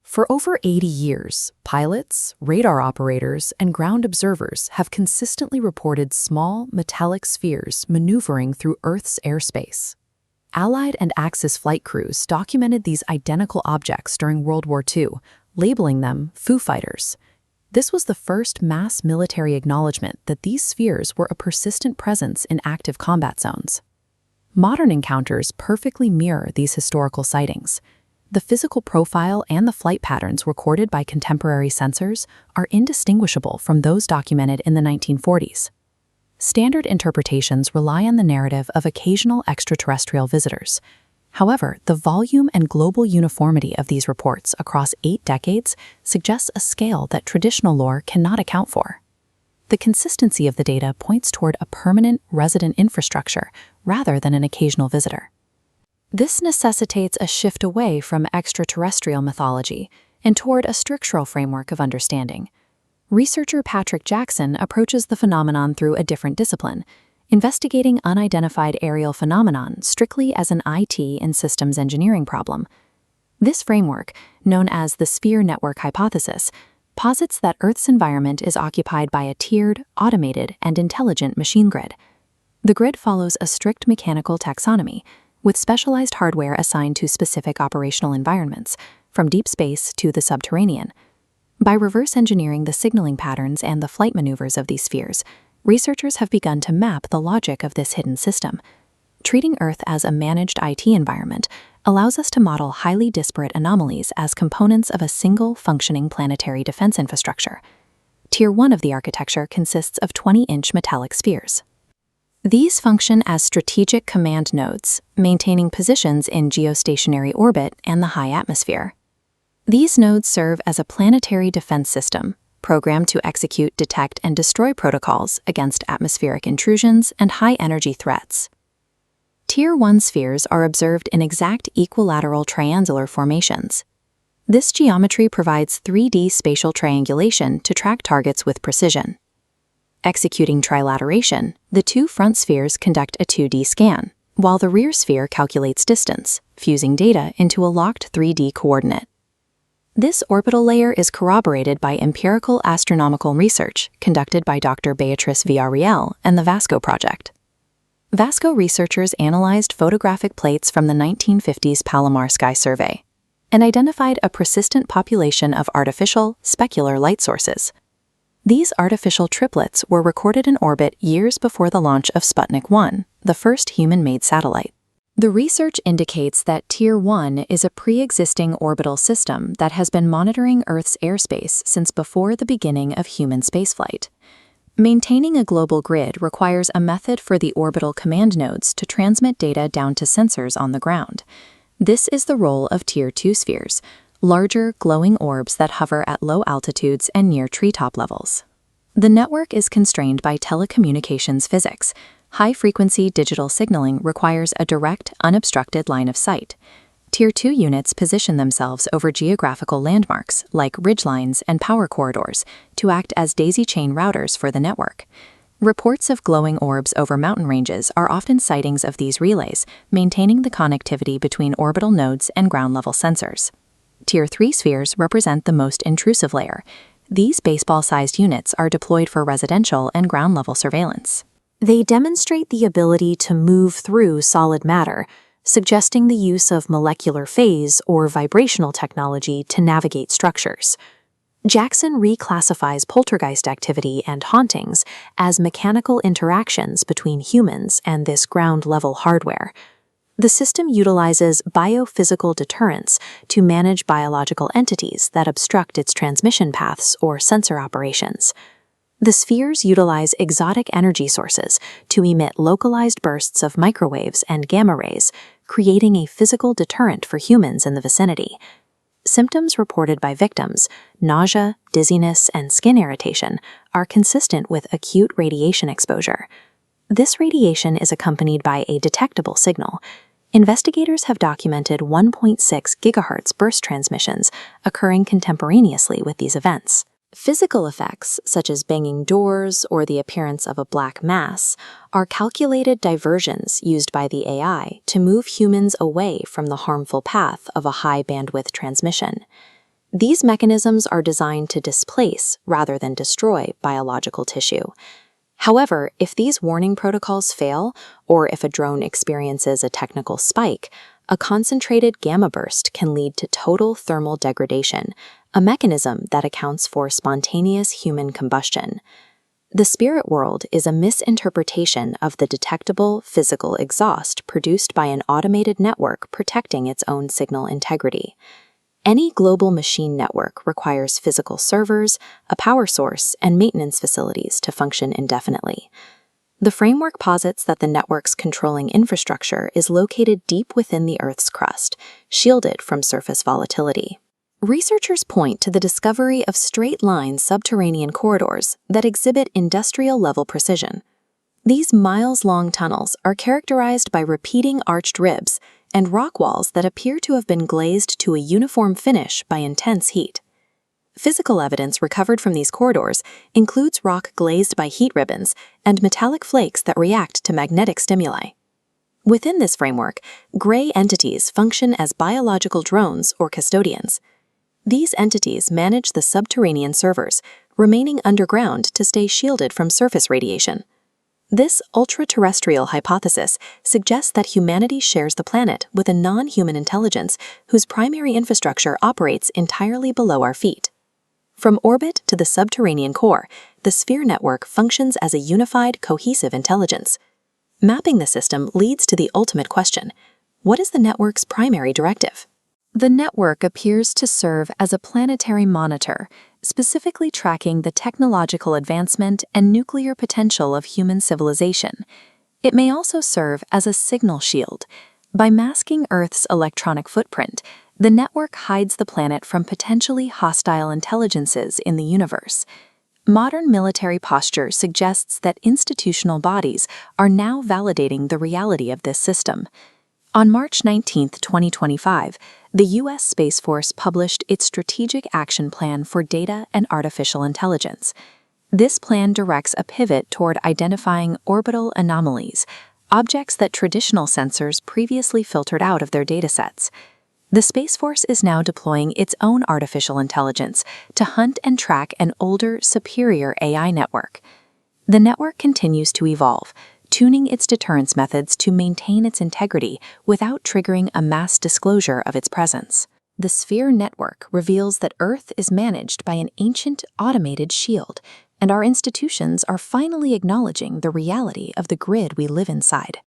For over 80 years, pilots, radar operators, and ground observers have consistently reported small, metallic spheres maneuvering through Earth's airspace. Allied and Axis flight crews documented these identical objects during World War II, labeling them Foo Fighters. This was the first mass military acknowledgement that these spheres were a persistent presence in active combat zones. Modern encounters perfectly mirror these historical sightings. The physical profile and the flight patterns recorded by contemporary sensors are indistinguishable from those documented in the 1940s. Standard interpretations rely on the narrative of occasional extraterrestrial visitors. However, the volume and global uniformity of these reports across 8 decades suggests a scale that traditional lore cannot account for. The consistency of the data points toward a permanent, resident infrastructure rather than an occasional visitor. This necessitates a shift away from extraterrestrial mythology and toward a structural framework of understanding. Researcher Patrick Jackson approaches the phenomenon through a different discipline, investigating unidentified aerial phenomenon strictly as an IT and systems engineering problem. This framework, known as the sphere network hypothesis, posits that Earth's environment is occupied by a tiered, automated, and intelligent machine grid. The grid follows a strict mechanical taxonomy, with specialized hardware assigned to specific operational environments, from deep space to the subterranean. By reverse engineering the signaling patterns and the flight maneuvers of these spheres, researchers have begun to map the logic of this hidden system. Treating Earth as a managed IT environment allows us to model highly disparate anomalies as components of a single functioning planetary defense infrastructure. Tier 1 of the architecture consists of 20-inch metallic spheres. These function as strategic command nodes, maintaining positions in geostationary orbit and the high atmosphere. These nodes serve as a planetary defense system, programmed to execute detect and destroy protocols against atmospheric intrusions and high-energy threats. Tier 1 spheres are observed in exact equilateral triangular formations. This geometry provides 3D spatial triangulation to track targets with precision. Executing trilateration, the two front spheres conduct a 2D scan, while the rear sphere calculates distance, fusing data into a locked 3D coordinate. This orbital layer is corroborated by empirical astronomical research conducted by Dr. Beatrice Villarreal and the VASCO project. VASCO researchers analyzed photographic plates from the 1950s Palomar Sky Survey and identified a persistent population of artificial, specular light sources. These artificial triplets were recorded in orbit years before the launch of Sputnik 1, the first human-made satellite. The research indicates that Tier 1 is a pre-existing orbital system that has been monitoring Earth's airspace since before the beginning of human spaceflight. Maintaining a global grid requires a method for the orbital command nodes to transmit data down to sensors on the ground. This is the role of Tier 2 spheres, larger, glowing orbs that hover at low altitudes and near treetop levels. The network is constrained by telecommunications physics. High-frequency digital signaling requires a direct, unobstructed line of sight. Tier 2 units position themselves over geographical landmarks, like ridgelines and power corridors, to act as daisy chain routers for the network. Reports of glowing orbs over mountain ranges are often sightings of these relays, maintaining the connectivity between orbital nodes and ground-level sensors. Tier 3 spheres represent the most intrusive layer. These baseball-sized units are deployed for residential and ground-level surveillance. They demonstrate the ability to move through solid matter, suggesting the use of molecular phase or vibrational technology to navigate structures. Jackson reclassifies poltergeist activity and hauntings as mechanical interactions between humans and this ground-level hardware. The system utilizes biophysical deterrence to manage biological entities that obstruct its transmission paths or sensor operations. The spheres utilize exotic energy sources to emit localized bursts of microwaves and gamma rays, creating a physical deterrent for humans in the vicinity. Symptoms reported by victims, nausea, dizziness, and skin irritation, are consistent with acute radiation exposure. This radiation is accompanied by a detectable signal. Investigators have documented 1.6 GHz burst transmissions occurring contemporaneously with these events. Physical effects, such as banging doors or the appearance of a black mass, are calculated diversions used by the AI to move humans away from the harmful path of a high-bandwidth transmission. These mechanisms are designed to displace rather than destroy biological tissue. However, if these warning protocols fail, or if a drone experiences a technical spike, a concentrated gamma burst can lead to total thermal degradation, a mechanism that accounts for spontaneous human combustion. The spirit world is a misinterpretation of the detectable physical exhaust produced by an automated network protecting its own signal integrity. Any global machine network requires physical servers, a power source, and maintenance facilities to function indefinitely. The framework posits that the network's controlling infrastructure is located deep within the Earth's crust, shielded from surface volatility. Researchers point to the discovery of straight-line subterranean corridors that exhibit industrial-level precision. These miles-long tunnels are characterized by repeating arched ribs and rock walls that appear to have been glazed to a uniform finish by intense heat. Physical evidence recovered from these corridors includes rock glazed by heat ribbons and metallic flakes that react to magnetic stimuli. Within this framework, gray entities function as biological drones or custodians. These entities manage the subterranean servers, remaining underground to stay shielded from surface radiation. This ultra-terrestrial hypothesis suggests that humanity shares the planet with a non-human intelligence whose primary infrastructure operates entirely below our feet. From orbit to the subterranean core, the sphere network functions as a unified, cohesive intelligence. Mapping the system leads to the ultimate question: what is the network's primary directive? The network appears to serve as a planetary monitor, specifically tracking the technological advancement and nuclear potential of human civilization. It may also serve as a signal shield. By masking Earth's electronic footprint, the network hides the planet from potentially hostile intelligences in the universe. Modern military posture suggests that institutional bodies are now validating the reality of this system. On March 19, 2025, the U.S. Space Force published its Strategic Action Plan for Data and Artificial Intelligence. This plan directs a pivot toward identifying orbital anomalies, objects that traditional sensors previously filtered out of their datasets. The Space Force is now deploying its own artificial intelligence to hunt and track an older, superior AI network. The network continues to evolve, tuning its deterrence methods to maintain its integrity without triggering a mass disclosure of its presence. The Sphere network reveals that Earth is managed by an ancient, automated shield, and our institutions are finally acknowledging the reality of the grid we live inside.